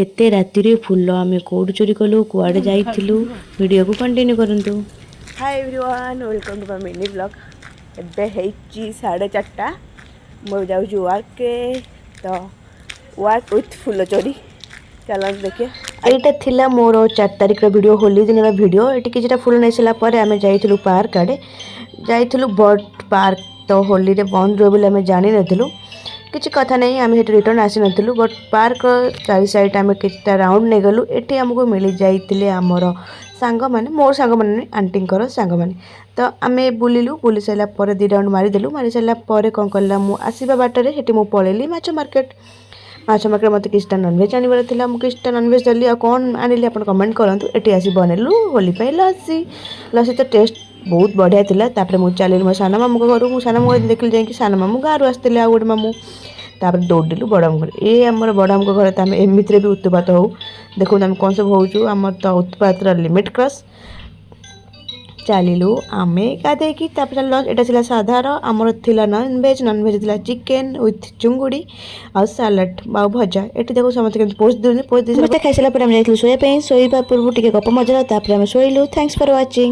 एते राति रे फुल आम कौट चोरी कलु कुआड़े जाइलु वीडियो को कंटिन्यू करंतु। Hi everyone welcome to my mini blog. एबे हेची 4:30 मो जाऊ वर्क के तो वर्क विथ फुल चोरी चलो देखिए। एटा थिला मोर 4 तारिख वीडियो होली दिन वीडियो एटी किछटा फुल नै सला परे आमे जाइथिलु पार्क आडे जाइथिलु बट पार्क तो होली रे बंद रो बोली आमे जानि नथिलु किछि कथा नै आमे हेट रिटर्न आसी नथिलु बट पार्क चारि साइड आमे किछटा राउंड नै गलु एटी हमको मिली जाइतिले हमर सांग माने मोर सांग माने आंटी कर सांग माने तो आमे बुलिलु बुली सला परे 2 राउंड मारी देलु मारी सला परे कोन करला मु आसीबा बाटरे हेटी मु पळेली माछ मार्केट मत किसी नॉनवेज आनबार था मुझे नॉनवेज देली आ कौन आनिली आप कमेंट करूँ ये आसी बनैलु होली लस्सी लस्सी तो टेस्ट बहुत बढ़िया था। मुझे चल मो सान मामू घर मुझे सान मामू देखिली जाकि सान मामू गाँव आसते आ गोटे मामू तापर दौड़िलु बड़ मामू घर ये आम बड़ मामू घर तो एमती भी उत्पात हो देखो आम कौन सब हो आम तो उत्पात लिमिट क्रॉस चलिलु आमे गाधेकी लंच एटा साधार आमर थिला नॉनवेज थिला चिकेन विथ चुंगुड़ी आ सालाड आ भजा एटी देखो समस्त पोस्ट दे खाई सारा शोवा पूर्व टिके गप मजा तापर आम शोलु। Thanks for watching.